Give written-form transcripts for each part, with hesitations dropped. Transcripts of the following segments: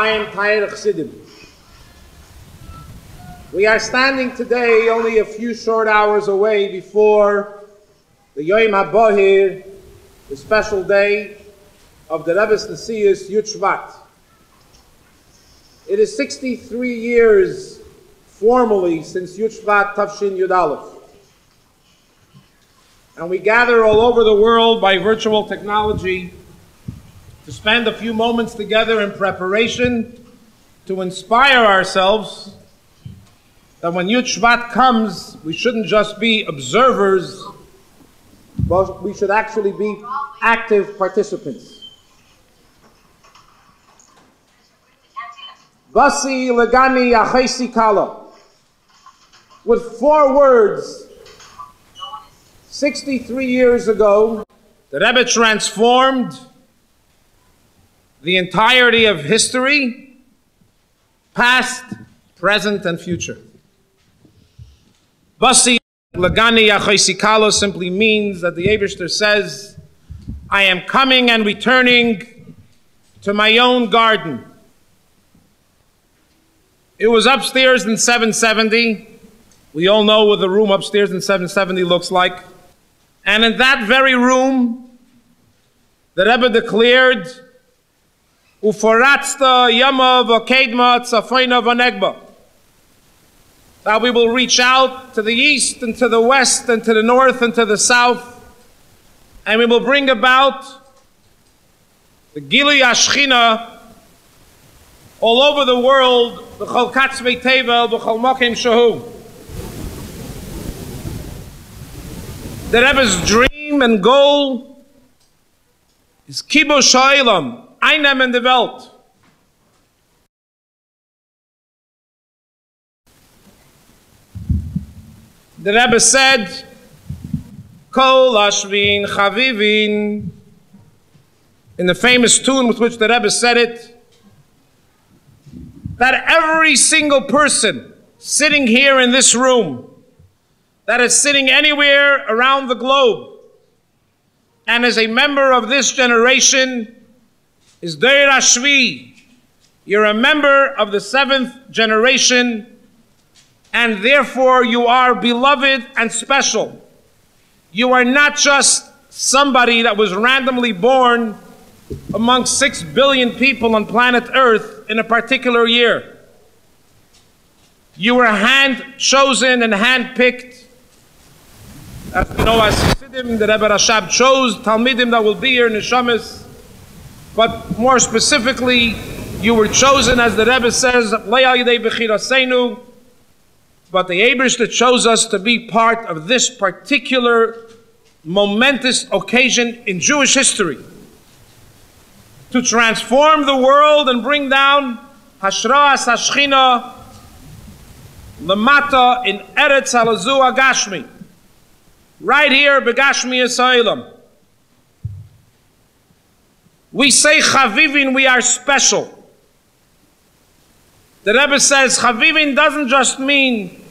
Chaim Tair Chsidim. We are standing today only a few short hours away before the Yom HaBohir, the special day of the Rebbe's Nesius Yud Shevat. It is 63 years formally since Yud Shevat Tavshin Yud Aleph. And we gather all over the world by virtual technology to spend a few moments together in preparation to inspire ourselves that when Yud Shevat comes, we shouldn't just be observers, but we should actually be active participants. Basi legani achesi kala. With 4 words, 63 years ago, the Rebbe transformed the entirety of history, past, present, and future. Basi Lagani Yachoisikalo simply means that the Eibishter says, I am coming and returning to my own garden. It was upstairs in 770. We all know what the room upstairs in 770 looks like. And in that very room, the Rebbe declared, Uforatzta yama v'kedma tzafoina v'negba. That we will reach out to the east and to the west and to the north and to the south, and we will bring about the Gilui Ashchina all over the world, b'chol katzvei tevel, b'chol mokim shahu. The Rebbe's dream and goal is Kibush Ha'olam, Einem in the Welt. The Rebbe said, Kol Ashvin Chavivin, in the famous tune with which the Rebbe said it, that every single person sitting here in this room, that is sitting anywhere around the globe, and is a member of this generation, is Deir Ashvi. You're a member of the 7th generation, and therefore you are beloved and special. You are not just somebody that was randomly born among 6 billion people on planet Earth in a particular year. You were hand-chosen and hand-picked. As we know, as Chassidim, the Rebbe Rashab chose Talmidim that will be here in Neshamis. But more specifically, you were chosen, as the Rebbe says, Le'al Yidei B'chiraseinu. But the Eibishter chose us to be part of this particular momentous occasion in Jewish history, to transform the world and bring down Hashras Hashchina Lamata in Eretz Halazu Agashmi, right here Begashmi Yisraelim. We say Chavivin, we are special. The Rebbe says Chavivin doesn't just mean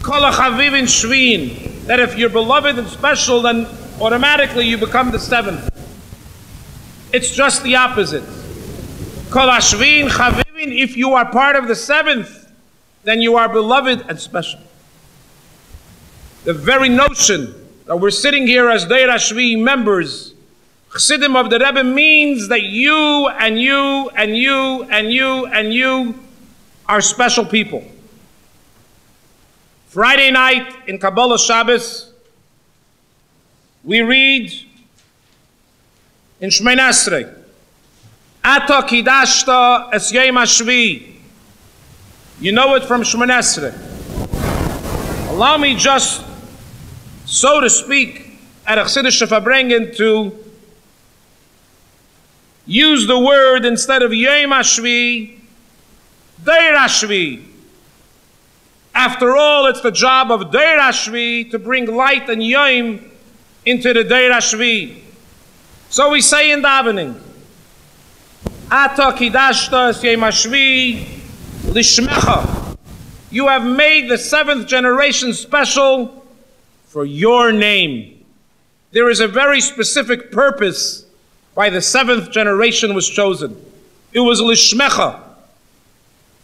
Kol Chavivin Shvin, that if you're beloved and special, then automatically you become the 7th. It's just the opposite. Kol Shvin Chavivin, if you are part of the 7th, then you are beloved and special. The very notion that we're sitting here as Deir Ashvi members, Chassidim of the Rebbe, means that you and you and you and you and you are special people. Friday night in Kabbalah Shabbos, we read in Shemay Nasrei, Ata Kidashta Es Yom HaShvi. You know it from Shemay Nasrei. Allow me just, so to speak, at a Chassidish Verbringen to use the word instead of Yom HaShvi, Deir Ashvi. After all, it's the job of Deir Ashvi to bring light and Yom into the Deir Ashvi. So we say in davening, Ata Kidashta Es Yom HaShvi Lishmecha. You have made the 7th generation special for your name. There is a very specific purpose why the 7th generation was chosen. It was Lishmecha.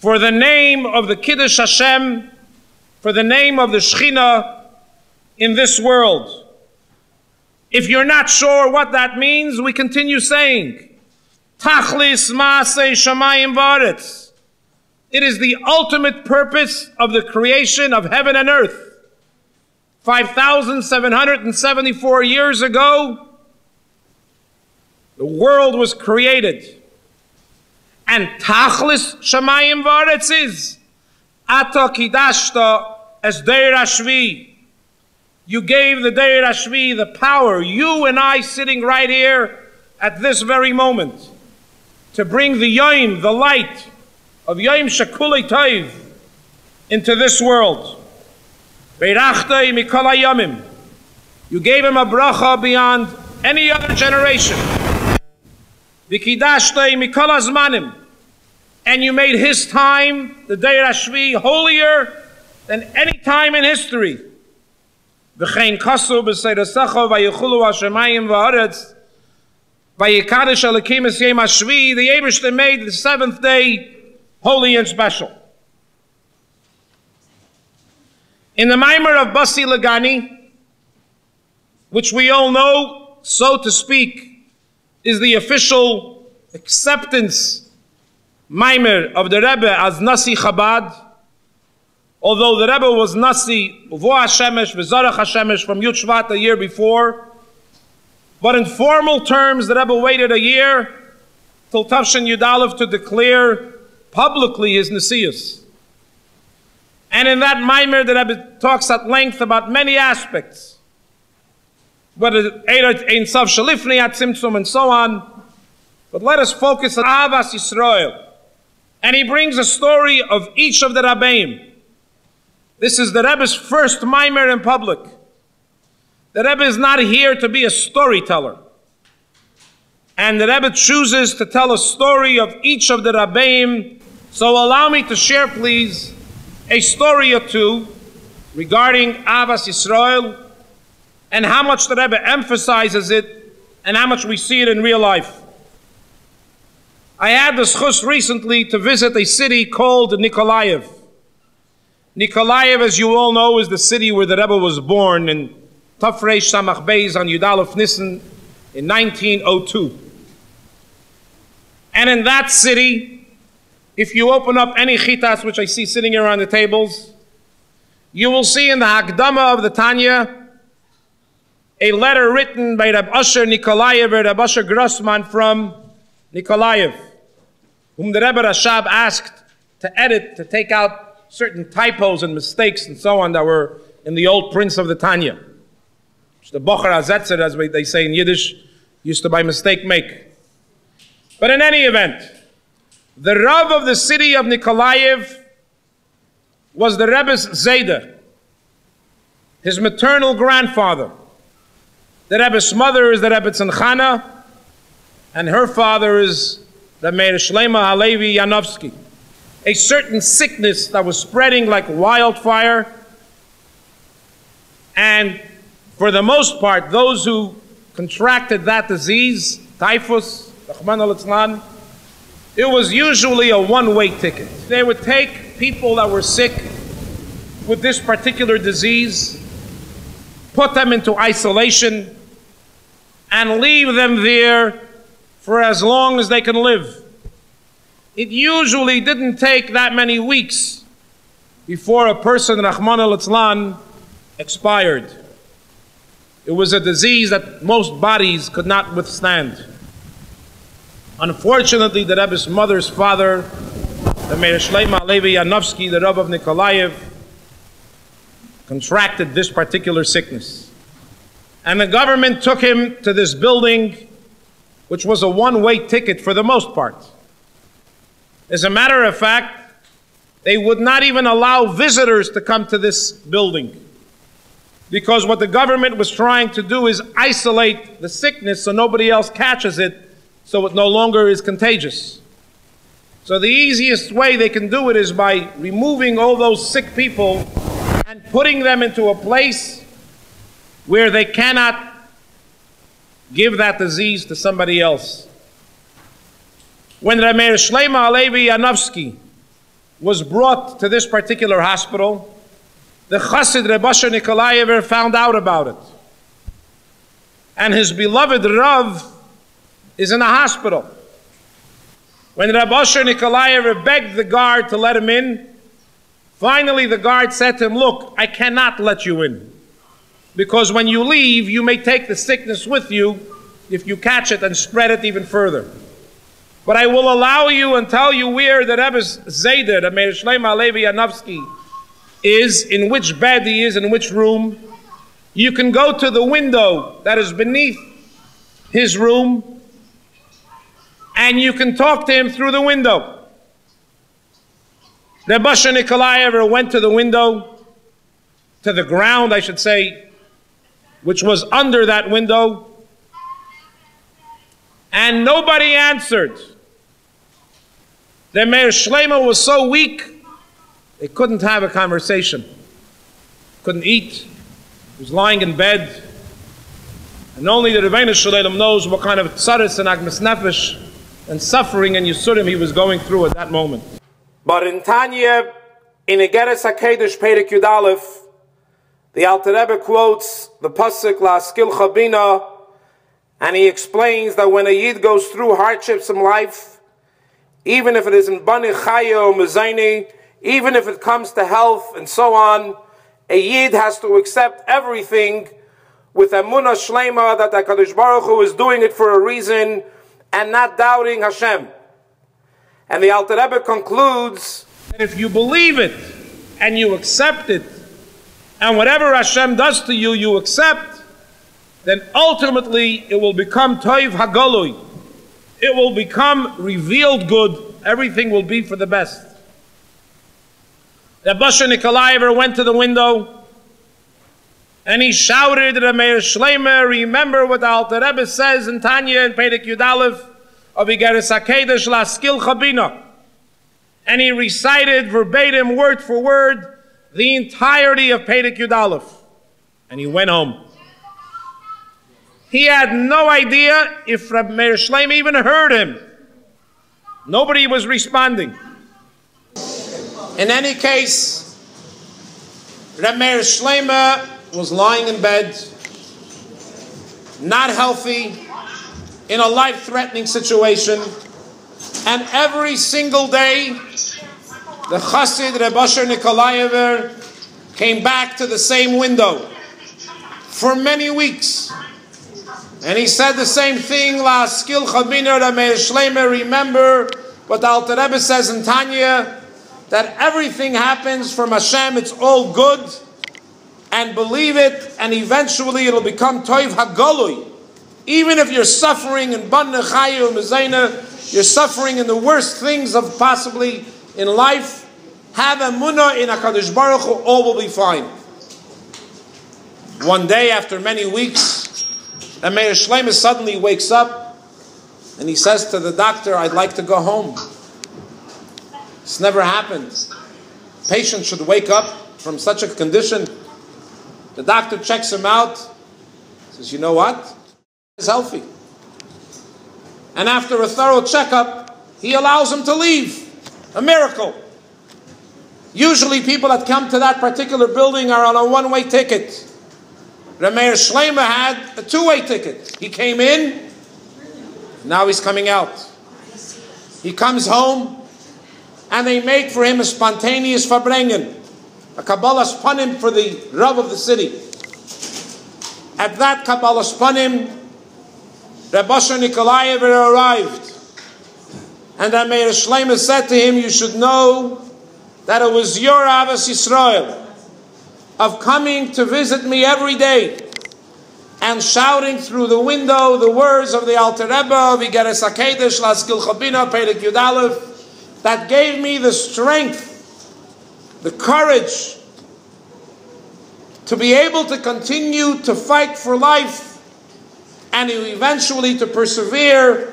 for the name of the Kiddush Hashem, for the name of the Shekhinah in this world. If you're not sure what that means, we continue saying, Tachlis Maaseh Shamayim V'aretz. It is the ultimate purpose of the creation of heaven and earth. 5,774 years ago, the world was created. And Tachlis Shamayim V'aretz is Ata Kidashta Es Deir Hashvi. You gave the Deir Hashvi the power, you and I sitting right here at this very moment, to bring the Yom, the light of Yom Shekulei Tov into this world. Beirachtai Mikol HaYomim. You gave him a bracha beyond any other generation. V'kidashtai Mikol HaZmanim. And you made his time, the Deir Hashvi, holier than any time in history. V'chein kasu b'seidasecha v'yichulu ha'shemayim v'haaretz v'yikadosh Elokim es yom hashvi. The Eibishter made the seventh day holy and special. In the Maimer of Basi Lagani, which we all know, so to speak, is the official acceptance Maimer of the Rebbe as Nasi Chabad, although the Rebbe was Nasi Uvo HaShemesh V'Zarach HaShemesh from Yud Shevat a year before, but in formal terms the Rebbe waited a year till Tavshin Yud Aleph to declare publicly his Nesius. And in that Maimer the Rebbe talks at length about many aspects, whether Ein Sav Shalifni at Tzimtzum and so on, but let us focus on Avas Yisrael. And he brings a story of each of the Rabbeim. This is the Rebbe's first Maimer in public. The Rebbe is not here to be a storyteller. And the Rebbe chooses to tell a story of each of the Rabbeim. So allow me to share, please, a story or two regarding Avas Yisrael and how much the Rebbe emphasizes it and how much we see it in real life. I had the zchus recently to visit a city called Nikolaev. Nikolaev, as you all know, is the city where the Rebbe was born in Tafresh Samach Beis on Yud Aleph Nisan in 1902. And in that city, if you open up any chitas, which I see sitting here on the tables, you will see in the Hakdama of the Tanya a letter written by Reb Asher Nikolaev or Reb Asher Grossman from Nikolaev, whom the Rebbe Rashab asked to edit, to take out certain typos and mistakes and so on that were in the old prints of the Tanya, which the Bocher HaZetzer, as they say in Yiddish, used to by mistake make. But in any event, the Rav of the city of Nikolaev was the Rebbe's Zayda, his maternal grandfather. The Rebbe's mother is the Rebbe Tzanchana, and her father is the Meir Shlema Halevi Yanovsky. A certain sickness that was spreading like wildfire, and for the most part, those who contracted that disease, typhus, Rahman al-Islam, it was usually a one-way ticket. They would take people that were sick with this particular disease, put them into isolation, and leave them there for as long as they can live. It usually didn't take that many weeks before a person, Rahman al-Islam, expired. It was a disease that most bodies could not withstand. Unfortunately, the Rebbe's mother's father, the Meir Shleima Halevi Yanovsky, the Rebbe of Nikolaev, contracted this particular sickness. And the government took him to this building, which was a one-way ticket for the most part. As a matter of fact, they would not even allow visitors to come to this building, because what the government was trying to do is isolate the sickness so nobody else catches it, so it no longer is contagious. So the easiest way they can do it is by removing all those sick people and putting them into a place where they cannot give that disease to somebody else. When Meir Shleima Halevi Yanovsky was brought to this particular hospital, the Chassid Reb Asher Nikolayever found out about it. And his beloved Rav is in the hospital. When Reb Asher Nikolayever begged the guard to let him in, finally the guard said to him, "Look, I cannot let you in, because when you leave, you may take the sickness with you if you catch it and spread it even further. But I will allow you and tell you where the Rebbe's Zayder, the Meir Shleim Alevi Yanofsky, is, in which bed he is, in which room. You can go to the window that is beneath his room, and you can talk to him through the window." Reb Asher Nikolayever went to the window, to the ground, I should say, which was under that window, and nobody answered. The Meir Shleima was so weak, they couldn't have a conversation. Couldn't eat. He was lying in bed. And only the Rebbeinu Shalom knows what kind of tzaris and agmas nefesh and suffering and yisurim he was going through at that moment. But in Tanya, in Igeres HaKedesh Perek Yud Aleph, the Alter Rebbe quotes the pasuk La Askil Chabina, and he explains that when a Yid goes through hardships in life, even if it is in Bani Chaya or Mezayni, even if it comes to health and so on, a Yid has to accept everything with emunah shleima that HaKadosh Baruch Hu is doing it for a reason and not doubting Hashem. And the Alter Rebbe concludes that if you believe it and you accept it, and whatever Hashem does to you, you accept, then ultimately it will become Toiv Hagolui. It will become revealed good. Everything will be for the best. Reb Asher Nikolayever went to the window and he shouted at Meir Shleima, remember what the Alter Rebbe says in Tanya in Perek Yud Aleph of Igeres HaKedesh La Askil Chabina. And he recited verbatim, word for word, the entirety of Perek Yud Aleph. And he went home. He had no idea if Reb Meir Shleima even heard him. Nobody was responding. In any case, Reb Meir Shleima was lying in bed, not healthy, in a life-threatening situation, and every single day, the Chassid Reb Asher Nikolayever came back to the same window for many weeks. And he said the same thing, La Askil Chabina Reb Meir Shleima, remember what the Alter Rebbe says in Tanya, that everything happens from Hashem, it's all good, and believe it, and eventually it'll become Toiv Hagolui. Even if you're suffering in Ban Nechayu, Mezayna, you're suffering in the worst things of possibly in life, have emunah in HaKadosh Baruch Hu, all will be fine. One day, after many weeks, Meir Shleima suddenly wakes up and he says to the doctor, "I'd like to go home." This never happened. Patient should wake up from such a condition. The doctor checks him out, says, "You know what? He's healthy." And after a thorough checkup, he allows him to leave. A miracle. Usually people that come to that particular building are on a one-way ticket. Reb Meir Shleima had a two-way ticket. He came in, now he's coming out. He comes home, and they make for him a spontaneous Farbrengen, a Kabbalas Panim for the Rav of the city. At that Kabbalas Panim, Reb Asher Nikolayever arrived. And then Meir Shleima said to him, "You should know that it was your Avos Yisrael of coming to visit me every day and shouting through the window the words of the Alter Rebbe of Igeres HaKedesh La Askil Chabina Perek Yud Aleph that gave me the strength, the courage to be able to continue to fight for life and eventually to persevere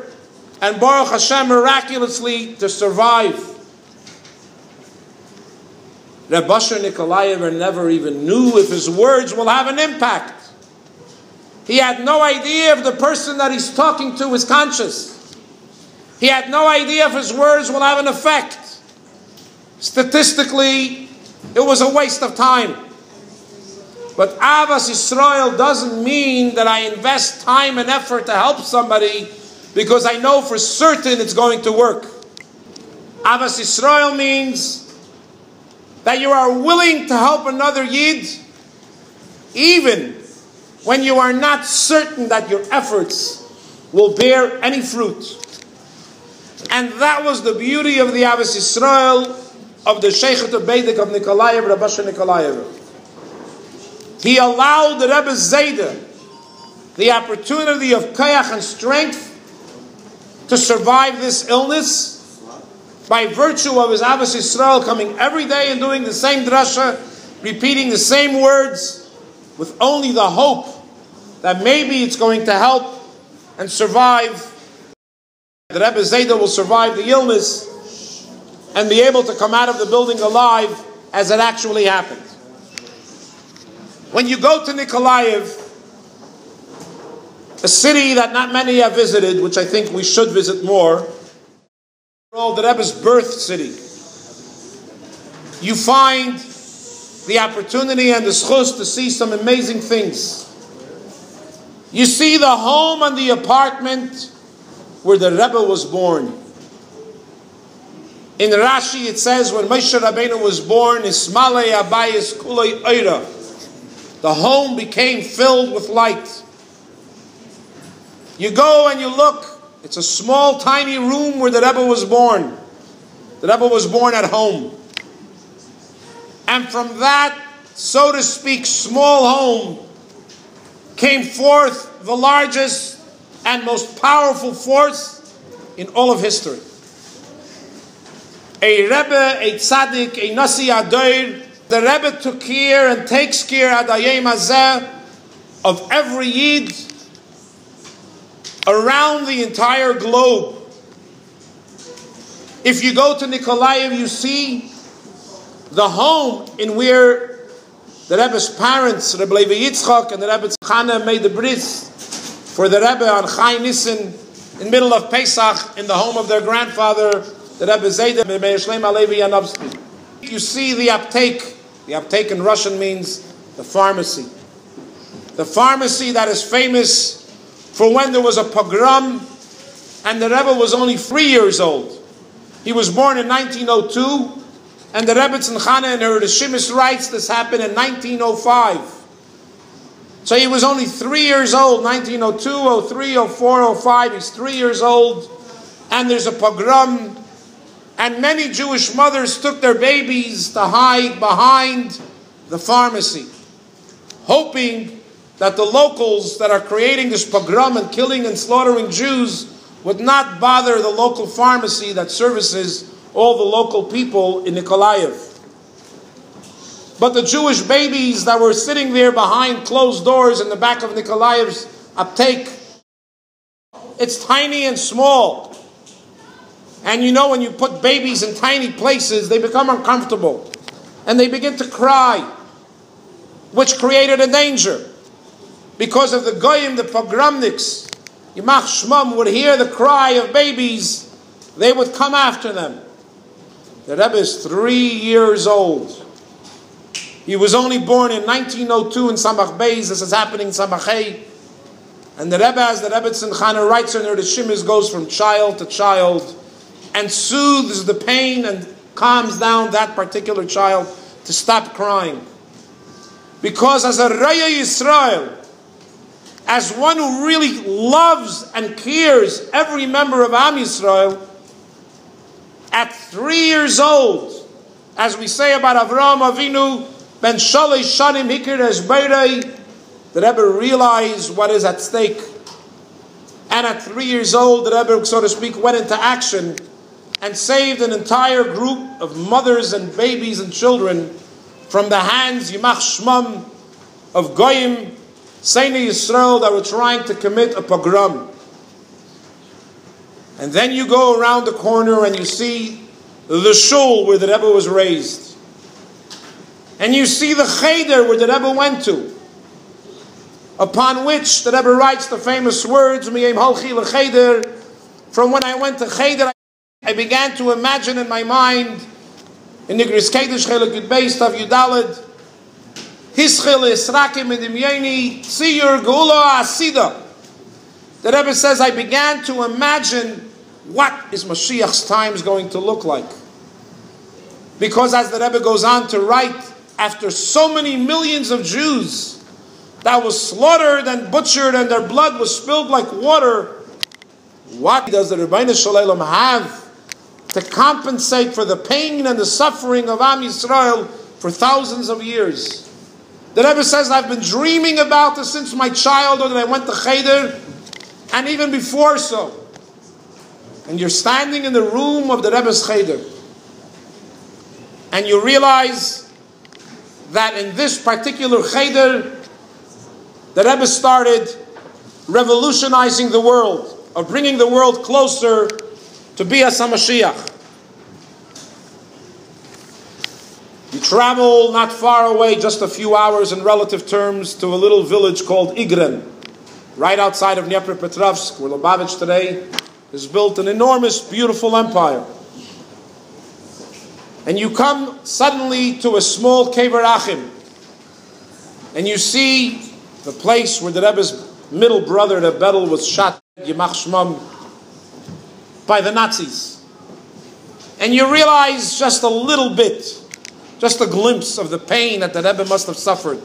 and Baruch Hashem miraculously to survive." Reb Asher Nikolayever never even knew if his words will have an impact. He had no idea if the person that he's talking to is conscious. He had no idea if his words will have an effect. Statistically, it was a waste of time. But Avas Yisrael doesn't mean that I invest time and effort to help somebody because I know for certain it's going to work. Avas Yisrael means that you are willing to help another Yid even when you are not certain that your efforts will bear any fruit. And that was the beauty of the Avas Yisrael of the Sheikhet of Beidik of Nikolaev, Rabbi Nikolaev. He allowed the Rebbe Zayda the opportunity of koyach and strength to survive this illness by virtue of his Avas Yisrael coming every day and doing the same drasha, repeating the same words, with only the hope that maybe it's going to help and survive. The Rebbe Zayda will survive the illness and be able to come out of the building alive as it actually happened. When you go to Nikolaev, a city that not many have visited, which I think we should visit more, the Rebbe's birth city, you find the opportunity and the schus to see some amazing things. You see the home and the apartment where the Rebbe was born. In Rashi it says when Moshe Rabbeinu was born, Ismalei Abayis Kulei Oira, the home became filled with light. You go and you look, it's a small tiny room where the Rebbe was born. The Rebbe was born at home. And from that, so to speak, small home came forth the largest and most powerful force in all of history. A Rebbe, a tzaddik, a nasi adoir. The Rebbe took care and takes care ad hayom hazeh of every Yid around the entire globe. If you go to Nikolaev, you see the home in where the Rebbe's parents, Rabbi Yitzchak and the Rebbe Chana, made the bris for the Rebbe on Chai Nissen in middle of Pesach in the home of their grandfather, the Rebbe Zayda Meir Shleim Alevi Yanavsky. You see the aptek. The aptek in Russian means the pharmacy. The pharmacy that is famous for when there was a pogrom and the Rebbe was only 3 years old. He was born in 1902 and the Rebbe Tzimchana in her Rishimis writes this happened in 1905. So he was only 3 years old, 1902, 03, 04, 05. He's 3 years old and there's a pogrom. And many Jewish mothers took their babies to hide behind the pharmacy, hoping that the locals that are creating this pogrom and killing and slaughtering Jews would not bother the local pharmacy that services all the local people in Nikolaev. But the Jewish babies that were sitting there behind closed doors in the back of Nikolaev's aptek, it's tiny and small. And you know when you put babies in tiny places, they become uncomfortable. And they begin to cry, which created a danger. Because of the goyim, the pogromniks, Yimach Shmam would hear the cry of babies, they would come after them. The Rebbe is 3 years old. He was only born in 1902 in Samach Beis. This is happening in Samach Hey. And the Rebbe, as the Rebbe Tzimchana writes in her, the Shimis goes from child to child and soothes the pain and calms down that particular child to stop crying. Because as a Raya Yisrael, as one who really loves and cares every member of Am Yisrael, at 3 years old, as we say about Avraham Avinu, Ben Shalosh Shanim Hikir Esbeirei, the Rebbe realized what is at stake. And at 3 years old, the Rebbe, so to speak, went into action and saved an entire group of mothers and babies and children from the hands, Yimach Shmam, of Goyim, Seini Yisrael, that were trying to commit a pogrom. And then you go around the corner and you see the shul where the Rebbe was raised. And you see the cheder where the Rebbe went to. Upon which the Rebbe writes the famous words, Miyem halchi l'cheder. From when I went to cheder, I began to imagine in my mind in Nigris Kedesh Chelik Yud Beis Tav Yudalid, Hischil Yisrakim Edimyeni Tziyur Geula Asida. The Rebbe says, I began to imagine what is Mashiach's times going to look like. Because as the Rebbe goes on to write, after so many millions of Jews that was slaughtered and butchered and their blood was spilled like water, what does the Rebbeinu Shalom have to compensate for the pain and the suffering of Am Yisrael for thousands of years? The Rebbe says, I've been dreaming about this since my childhood, and I went to Cheder, and even before so. And you're standing in the room of the Rebbe's Cheder, and you realize that in this particular Cheder, the Rebbe started revolutionizing the world, of bringing the world closer to Bias HaMashiach. You travel not far away, just a few hours in relative terms, to a little village called Igren, right outside of Dnepropetrovsk, where Lubavitch today has built an enormous, beautiful empire. And you come suddenly to a small Kever Achim, and you see the place where the Rebbe's middle brother, the Bedel, was shot, Yimach Shmam, by the Nazis. And you realize just a little bit, just a glimpse of the pain that the Rebbe must have suffered,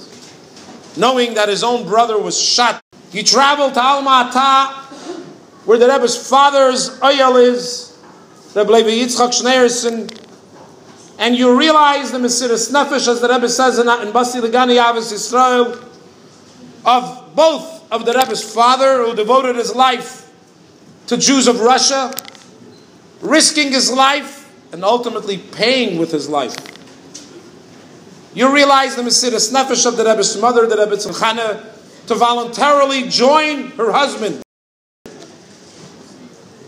knowing that his own brother was shot. You travel to Alma Ata, where the Rebbe's father's oyel is, Rebbe Levi Yitzchak Schneerson, and you realize the Mesiras Nefesh, as the Rebbe says in Basi Legani Ahavas Yisrael, of both of the Rebbe's father, who devoted his life to Jews of Russia, risking his life and ultimately paying with his life. You realize the Mesiras Nefesh of the Rebbe's mother, the Rebbe Tzimchana, to voluntarily join her husband,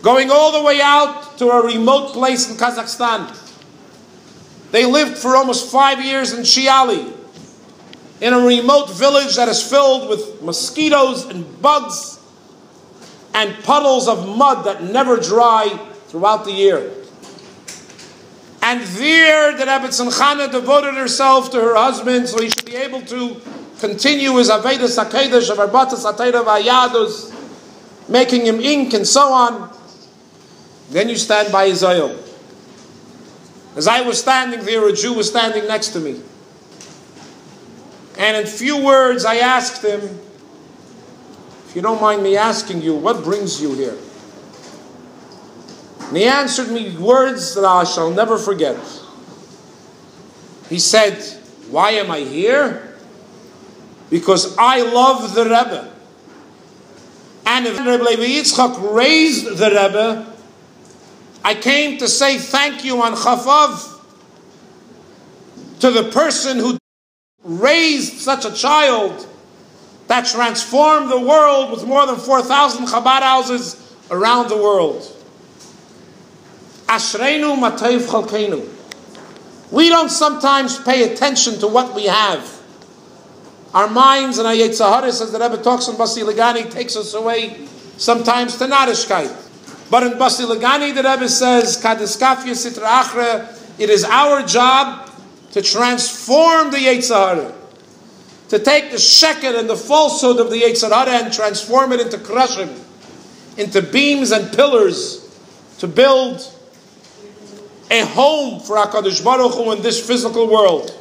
going all the way out to a remote place in Kazakhstan. They lived for almost 5 years in Shiali, in a remote village that is filled with mosquitoes and bugs and puddles of mud that never dry throughout the year. And there the Rebbe Tzimchana devoted herself to her husband so he should be able to continue his Avedus HaKedesh of Arbatas HaTeira V'Hayadus, making him ink and so on. Then you stand by his oil. As I was standing there, a Jew was standing next to me. And in few words I asked him, if you don't mind me asking you, what brings you here? And he answered me words that I shall never forget. He said, why am I here? Because I love the Rebbe. And if Rebbe Levi Yitzchak raised the Rebbe, I came to say thank you on Chafav to the person who raised such a child that transformed the world with more than 4,000 Chabad houses around the world. Ashreinu matayv chalkeinu. We don't sometimes pay attention to what we have. Our minds and our Yetzaharis, as the Rebbe talks in Basi Legani, takes us away sometimes to Narishkeit. But in Basi Legani, the Rebbe says, Kadiskafya Sitra Achra, it is our job to transform the Yetzirah, to take the sheker and the falsehood of the Yetzirah and transform it into krushim, into beams and pillars, to build a home for HaKadosh Baruch Hu in this physical world.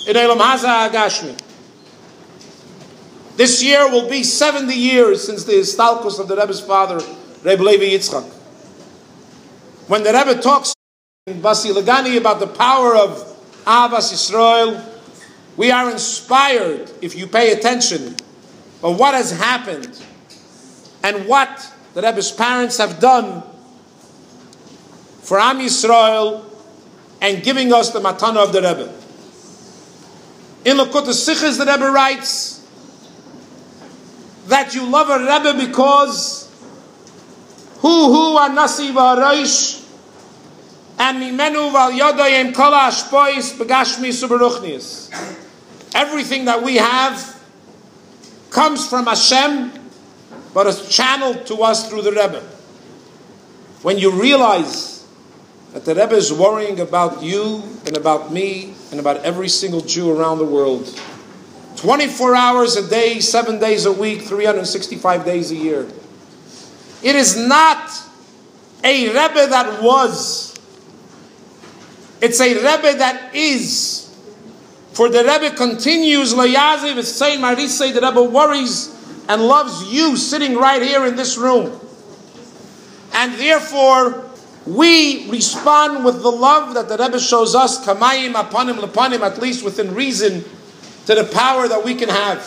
In Elam Haza Agashmi. This year will be 70 years since the Istalkus of the Rebbe's father, Rebbe Levi Yitzchak. When the Rebbe talks in Basi Legani about the power of Ahavas Yisrael, we are inspired, if you pay attention, by what has happened and what the Rebbe's parents have done for Am Yisrael and giving us the matana of the Rebbe. In Lekut HaSichos, the Rebbe writes that you love a Rebbe because Hu Anasi V'Harosh and Mimenu Val Yodayim Kol HaAshpois Begashmis U'Beruchnis. Everything that we have comes from Hashem, but is channeled to us through the Rebbe. When you realize that the Rebbe is worrying about you and about me and about every single Jew around the world. 24 hours a day, 7 days a week, 365 days a year. It is not a Rebbe that was. It's a Rebbe that is. For the Rebbe continues, the Rebbe worries and loves you sitting right here in this room. And therefore, we respond with the love that the Rebbe shows us, kamayim apanim lepanim, at least within reason, to the power that we can have.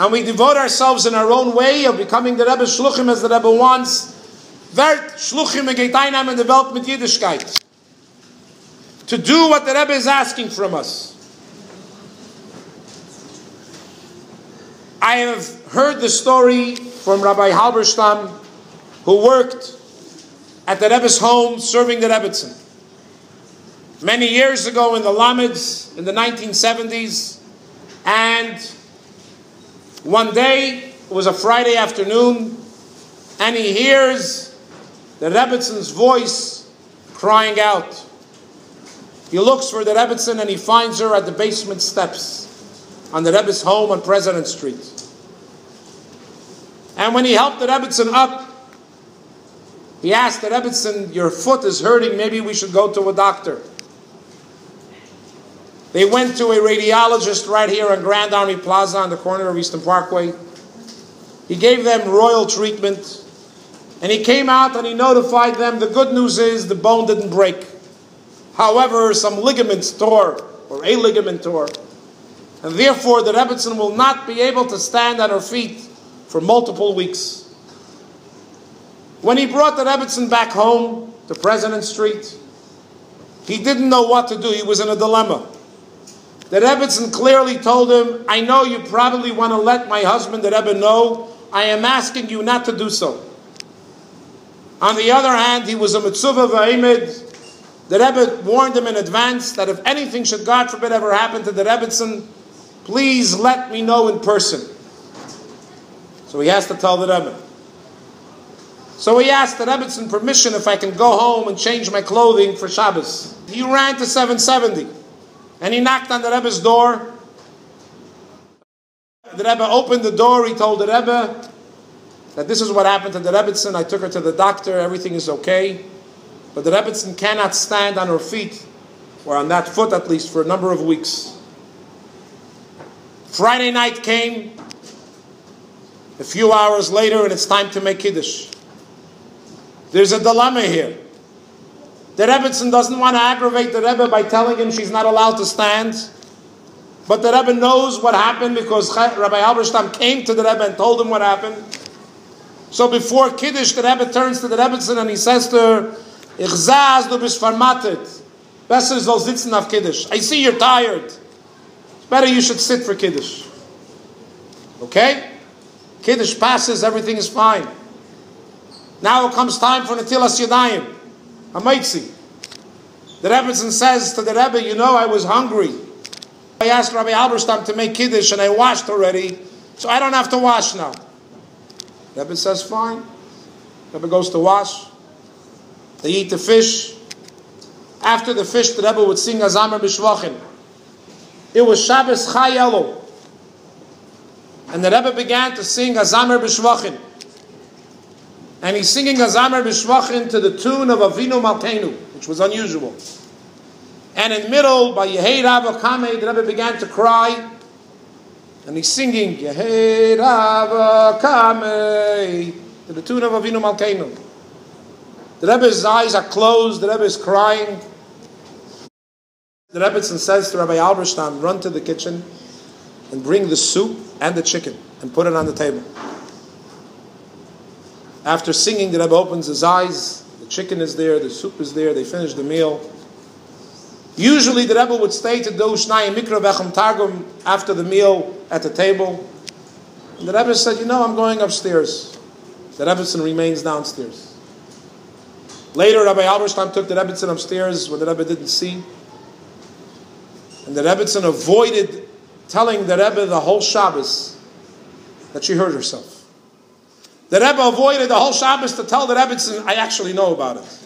And we devote ourselves in our own way of becoming the Rebbe shluchim as the Rebbe wants. Vert shluchim egeitainam in the Welt mit Yiddishkeit. To do what the Rebbe is asking from us. I have heard the story from Rabbi Halberstam, who worked at the Rebbe's home serving the Rebbetzin. Many years ago in the Lameds, in the 1970s, and one day, it was a Friday afternoon, and he hears the Rebbetzин's voice crying out. He looks for the Rebbetzin and he finds her at the basement steps on the Rebbe's home on President Street. And when he helped the Rebbetzin up, he asked the Rebbetzin, your foot is hurting, maybe we should go to a doctor. They went to a radiologist right here on Grand Army Plaza on the corner of Eastern Parkway. He gave them royal treatment, and he came out and he notified them, the good news is the bone didn't break. However, some ligaments tore, or a ligament tore, and therefore the Rebbetzin will not be able to stand on her feet for multiple weeks. When he brought the Rebbetzin back home to President Street, he didn't know what to do. He was in a dilemma. The Rebbetzin clearly told him, I know you probably want to let my husband, the Rebbe, know. I am asking you not to do so. On the other hand, he was a mitzvah v'aimid. The Rebbe warned him in advance that if anything should, God forbid, ever happen to the Rebbetzin, please let me know in person. So he has to tell the Rebbe. So he asked the Rebbetzin permission if I can go home and change my clothing for Shabbos. He ran to 770 and he knocked on the Rebbe's door. The Rebbe opened the door. He told the Rebbe that this is what happened to the Rebbetzin. I took her to the doctor. Everything is okay. But the Rebbetzin cannot stand on her feet, or on that foot at least, for a number of weeks. Friday night came, a few hours later, and it's time to make Kiddush. There's a dilemma here. The Rebbetzin doesn't want to aggravate the Rebbe by telling him she's not allowed to stand. But the Rebbe knows what happened because Rabbi Halberstam came to the Rebbe and told him what happened. So before Kiddush, the Rebbe turns to the Rebbetzin and he says to her, Ich sah, du bist vermattet. Besser soll sitzen auf Kiddush. I see you're tired. It's better you should sit for Kiddush. Okay? Kiddush passes, everything is fine. Now it comes time for Netilas Yadayim. Hamaitzi. The Rebbetzin says to the Rebbe, you know, I was hungry. I asked Rabbi Halberstam to make Kiddush and I washed already, so I don't have to wash now. The Rebbe says, fine. The Rebbe goes to wash. They eat the fish. After the fish, the Rebbe would sing Azamer B'Shvachin. It was Shabbos Chai Elo. And the Rebbe began to sing Azamer B'Shvachin. And he's singing Azamer B'Shvachin to the tune of Avinu Malkeinu, which was unusual. And in the middle, by Yehei Rav Kamei, the Rebbe began to cry. And he's singing Yehei Rav Kamei to the tune of Avinu Malkeinu. The Rebbe's eyes are closed, the Rebbe is crying. The Rebbetzin says to Rabbi Halberstam, run to the kitchen and bring the soup and the chicken and put it on the table. After singing, the Rebbe opens his eyes, the chicken is there, the soup is there, they finish the meal. Usually the Rebbe would stay to do Shnai Mikra Vechem Targum after the meal at the table. And the Rebbe said, you know, I'm going upstairs. The Rebbetzin remains downstairs. Later, Rabbi Halberstam took the Rebbetzin upstairs when the Rebbe didn't see. And the Rebbetzin avoided telling the Rebbe the whole Shabbos that she hurt herself. The Rebbe avoided the whole Shabbos to tell the Rebbetzin, I actually know about it.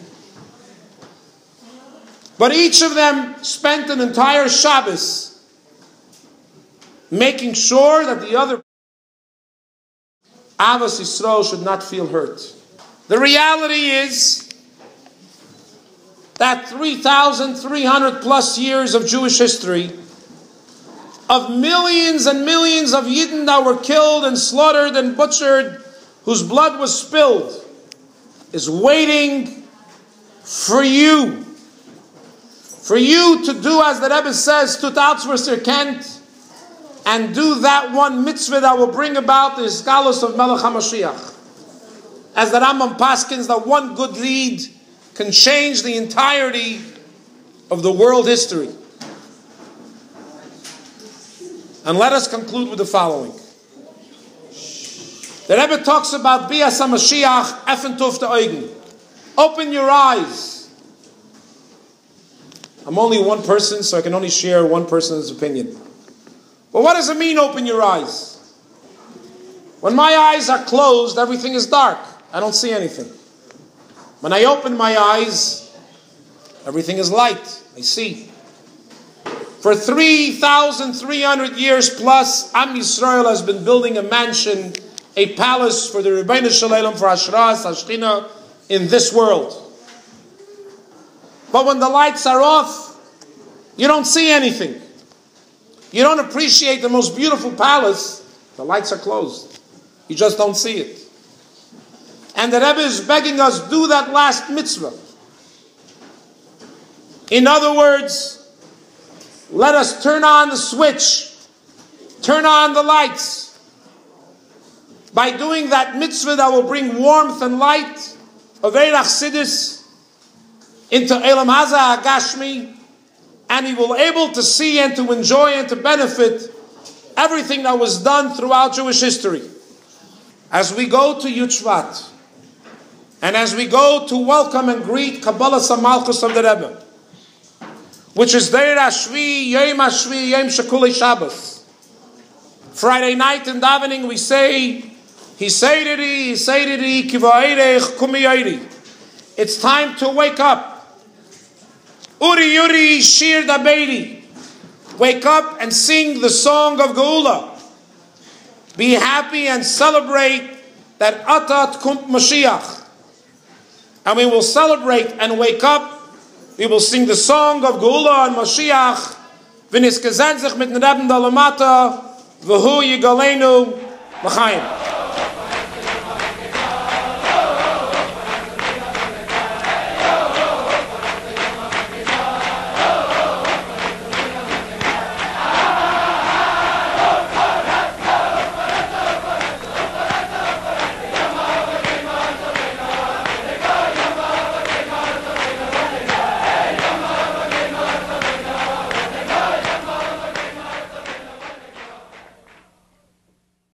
But each of them spent an entire Shabbos making sure that the other Avos Yisrael should not feel hurt. The reality is that 3,300 plus years of Jewish history, of millions and millions of Yidden that were killed and slaughtered and butchered, whose blood was spilled, is waiting for you. For you to do as the Rebbe says, tut atzvus erkennt, and do that one mitzvah that will bring about the Isgalus of Melech HaMashiach. As the Rambam paskins, that one good deed can change the entirety of the world history. And let us conclude with the following. The Rebbe talks about Bias HaMashiach, Effen tuf de Augen. Open your eyes. I'm only one person, so I can only share one person's opinion. But what does it mean, open your eyes? When my eyes are closed, everything is dark. I don't see anything. When I open my eyes, everything is light. I see. For 3,300 years plus, Am Yisrael has been building a mansion, a palace for the Rebbeinu Shalom, for Hashras, Hashchina, in this world. But when the lights are off, you don't see anything. You don't appreciate the most beautiful palace. The lights are closed. You just don't see it. And the Rebbe is begging us, do that last mitzvah. In other words, let us turn on the switch, turn on the lights. By doing that mitzvah that will bring warmth and light of Eirach Sidis into Elam Haza Agashmi, and he will able to see and to enjoy and to benefit everything that was done throughout Jewish history. As we go to Yud Shevat, and as we go to welcome and greet Kabbalah Samalchus of the Rebbe, which is Deir Ashvi, Yom Ashvi, Yom Shekulei Shabbos. Friday night in davening we say, Hiseiriri, Hiseiriri, Kivairech, Kumiyairi. It's time to wake up. Uri Yuri Shir Dabeiri. Wake up and sing the song of Geula. Be happy and celebrate that Atat Kumt Mashiach. And we will celebrate and wake up. We will sing the song of Geula and Mashiach. V'niskezen sich mit Rebbe Dalamata. V'hu Yigalenu L'chaim.